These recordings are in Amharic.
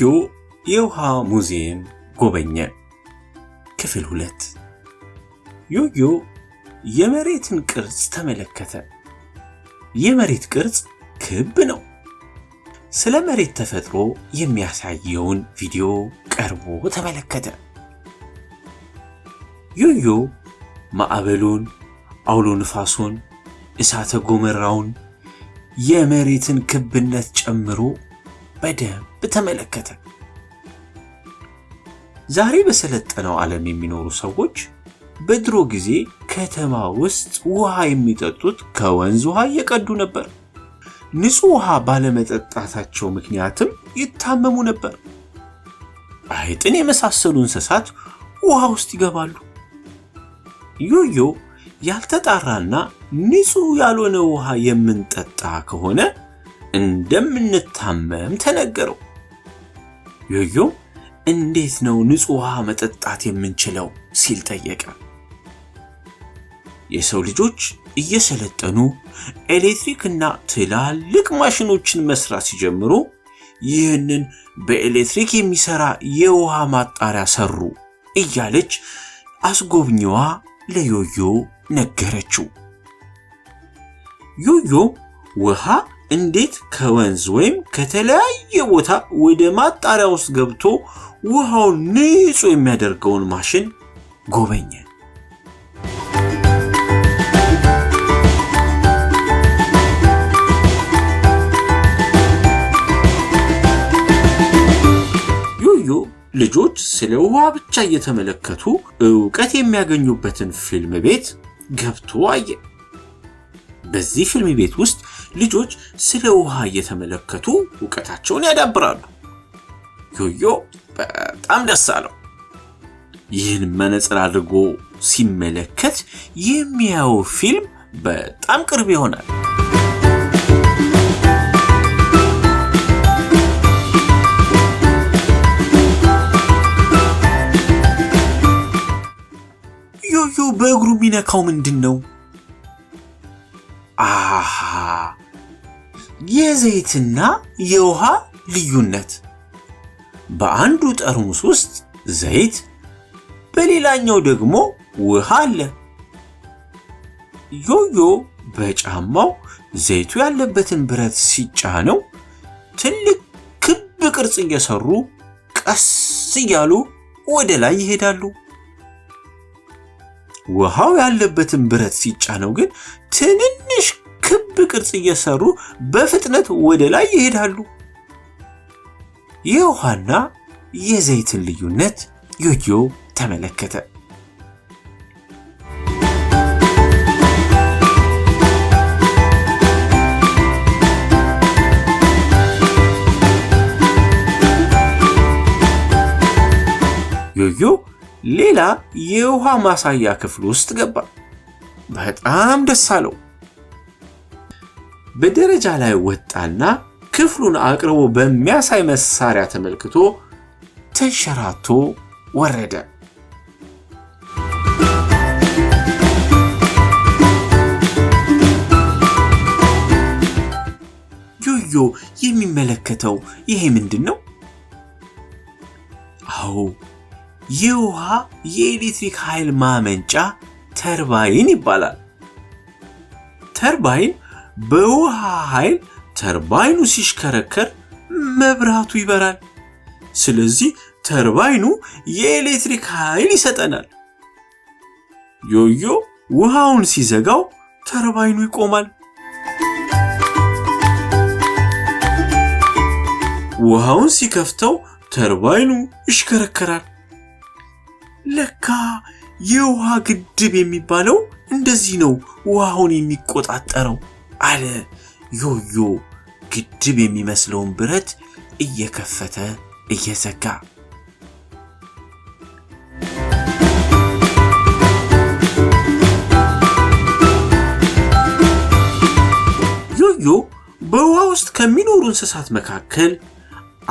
ዮዮ የውሃ ሙዚየም ጎበኘ። ክፍል 2። ዮዮ የመሬትን ቅርጽ ተመለከተ። የመሬት ቅርጽ ክብ ነው። ስለ መሬት ተፈጥሮ የሚያሳየውን ቪዲዮ ቀርቦ ተመለከተ። ዮዮ ማዕበሉን፣ አውሎ ንፋሱን፣ እሳተ ገሞራውን፣ የመሬትን ክብነት ጨምሮ በደንብ ተመለከተ። ዛሬ በሰለጠነው ዓለም የሚኖሩ ሰዎች በድሮ ጊዜ ከተማ ውስጥ ውሃ የሚጠጡት ከወንዝ ውሃ እየቀዱ ነበር። ንጹህ ውሃ ባለመጠጣታቸው ምክንያትም ይታመሙ ነበር። አይጥን የመሳሰሉ እንስሳት ውሃ ውስጥ ይገባሉ። ዮዮ ያልተጣራና ንጹህ ያልሆነ ውሃ የምንጠጣ ከሆነ እንደምንታመም ተነገረው። ዮዮ እንዴት ነው ንጹህ ውሃ መጠጣት የምንችለው ሲል ጠየቀ። የሰው ልጆች እየሰለጠኑ ኤሌክትሪክና ትላልቅ ማሽኖችን መስራት ሲጀምሩ ይህንን በኤሌክትሪክ የሚሰራ የውሃ ማጣሪያ ሰሩ እያለች አስጎብኚዋ ለዮዮ ነገረችው። ዮዮ ውሃ እንዴት ከወንዝ ወይም ከተለያየ ቦታ ወደ ማጣሪያ ውስጥ ገብቶ ውሃውን ንጹህ የሚያደርገውን ማሽን ጎበኘ። ዮዮ ልጆች ስለ ውሃ ብቻ እየተመለከቱ ዕውቀት የሚያገኙበትን ፊልም ቤት ገብቶ አየ። በዚህ ፊልም ቤት ውስጥ ልጆች ስለ ውሃ እየተመለከቱ ዕውቀታቸውን ያዳብራሉ። ዮዮ በጣም ደስ አለው። ይህን መነጽር አድርጎ ሲመለከት የሚያየው ፊልም በጣም ቅርብ ይሆናል። ዮዮ በእግሩ የሚነካው ምንድነው? አሃ የዘይትና የውሃ ልዩነት። በአንዱ ጠርሙስ ውስጥ ዘይት፣ በሌላኛው ደግሞ ውሃ አለ። ዮዮ በጫማው ዘይቱ ያለበትን ብረት ሲጫነው ትልቅ ክብ ቅርጽ እየሰሩ ቀስ እያሉ ወደ ላይ ይሄዳሉ። ውሃው ያለበትን ብረት ሲጫነው ግን ትንንሽ ክብ ቅርጽ እየሰሩ በፍጥነት ወደ ላይ ይሄዳሉ። የውሃና የዘይትን ልዩነት ዮዮ ተመለከተ። ዮዮ ሌላ የውሃ ማሳያ ክፍል ውስጥ ገባ። በጣም ደስ አለው። በደረጃ ላይ ወጣና ክፍሉን አቅርቦ በሚያሳይ መሳሪያ ተመልክቶ ተንሸራቶ ወረደ። ዮዮ የሚመለከተው ይሄ ምንድነው? አዎ የውሃ የኤሌክትሪክ ኃይል ማመንጫ ተርባይን ይባላል። ተርባይን በውሃ ኃይል ተርባይኑ ሲሽከረከር መብራቱ ይበራል። ስለዚህ ተርባይኑ የኤሌክትሪክ ኃይል ይሰጠናል። ዮዮ ውሃውን ሲዘጋው ተርባይኑ ይቆማል። ውሃውን ሲከፍተው ተርባይኑ ይሽከረከራል። ለካ የውሃ ግድብ የሚባለው እንደዚህ ነው ውሃውን የሚቆጣጠረው አለ ዮዮ ግድብ የሚመስለውን ብረት እየከፈተ እየዘጋ። ዮዮ በውሃ ውስጥ ከሚኖሩ እንስሳት መካከል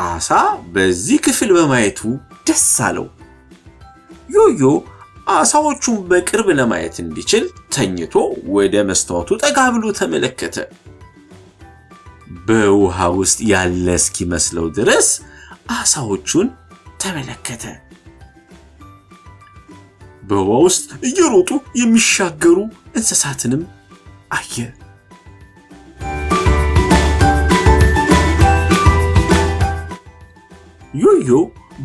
አሳ በዚህ ክፍል በማየቱ ደስ አለው። ዮዮ አሳዎቹን በቅርብ ለማየት እንዲችል ተኝቶ ወደ መስታወቱ ጠጋ ብሎ ተመለከተ። በውሃ ውስጥ ያለ እስኪመስለው ድረስ አሳዎቹን ተመለከተ። በውሃ ውስጥ እየሮጡ የሚሻገሩ እንስሳትንም አየ። ዮዮ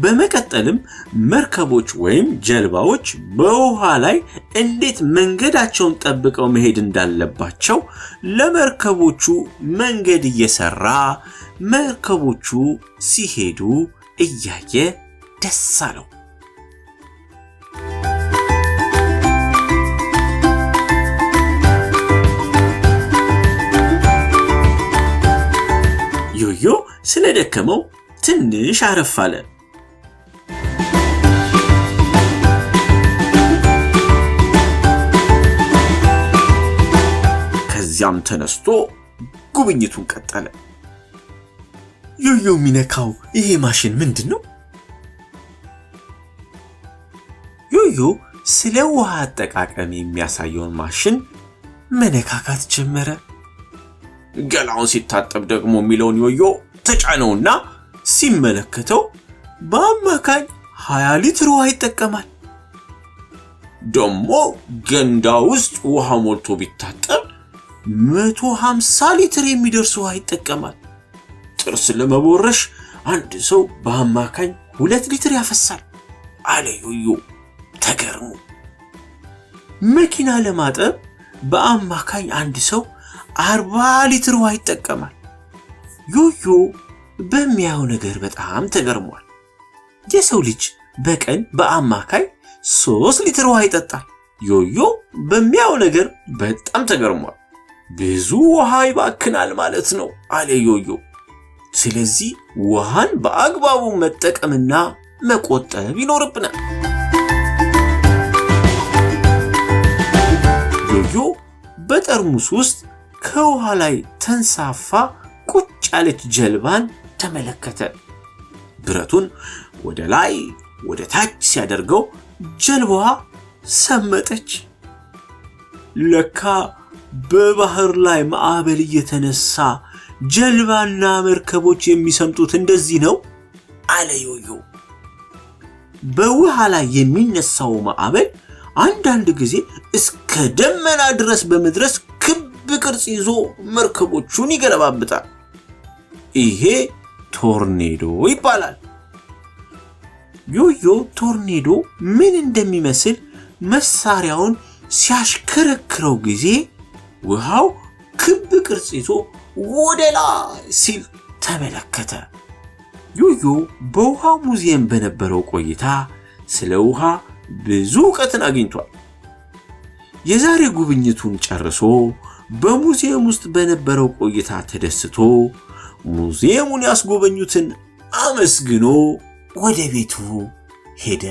በመቀጠልም መርከቦች ወይም ጀልባዎች በውሃ ላይ እንዴት መንገዳቸውን ጠብቀው መሄድ እንዳለባቸው ለመርከቦቹ መንገድ እየሰራ መርከቦቹ ሲሄዱ እያየ ደስ አለው። ዮዮ ስለደከመው ትንሽ አረፍ አለ። ከዚያም ተነስቶ ጉብኝቱን ቀጠለ። ዮዮ የሚነካው ይሄ ማሽን ምንድነው? ዮዮ ስለ ውሃ አጠቃቀም የሚያሳየውን ማሽን መነካካት ጀመረ። ገላውን ሲታጠብ ደግሞ የሚለውን ዮዮ ተጫነውና ሲመለከተው በአማካኝ 20 ሊትር ውሃ ይጠቀማል። ደግሞ ገንዳ ውስጥ ውሃ ሞልቶ ቢታጠብ 150 ሊትር የሚደርስ ውሃ ይጠቀማል። ጥርስ ለመቦረሽ አንድ ሰው በአማካኝ 2 ሊትር ያፈሳል አለ ዮዮ ተገርሞ። መኪና ለማጠብ በአማካኝ አንድ ሰው 40 ሊትር ውሃ ይጠቀማል። ዮዮ በሚያየው ነገር በጣም ተገርሟል። የሰው ልጅ በቀን በአማካኝ 3 ሊትር ውሃ ይጠጣል። ዮዮ በሚያየው ነገር በጣም ተገርሟል። ብዙ ውሃ ይባክናል ማለት ነው አለ ዮዮ። ስለዚህ ውሃን በአግባቡ መጠቀምና መቆጠብ ይኖርብናል። ዮዮ በጠርሙስ ውስጥ ከውሃ ላይ ተንሳፋ ቁጭ ያለች ጀልባን ተመለከተ። ብረቱን ወደ ላይ ወደ ታች ሲያደርገው ጀልባዋ ሰመጠች። ለካ በባህር ላይ ማዕበል እየተነሳ ጀልባና መርከቦች የሚሰምጡት እንደዚህ ነው አለ ዮዮ። በውሃ ላይ የሚነሳው ማዕበል አንዳንድ ጊዜ እስከ ደመና ድረስ በመድረስ ክብ ቅርጽ ይዞ መርከቦቹን ይገለባብጣል። ይሄ ቶርኔዶ ይባላል። ዮዮ ቶርኔዶ ምን እንደሚመስል መሳሪያውን ሲያሽከረክረው ጊዜ ውሃው ክብ ቅርጽ ይዞ ወደ ላይ ሲል ተመለከተ። ዮዮ በውሃ ሙዚየም በነበረው ቆይታ ስለ ውሃ ብዙ ዕውቀትን አግኝቷል። የዛሬ ጉብኝቱን ጨርሶ በሙዚየም ውስጥ በነበረው ቆይታ ተደስቶ ሙዚየሙን ያስጎበኙትን አመስግኖ ወደ ቤቱ ሄደ።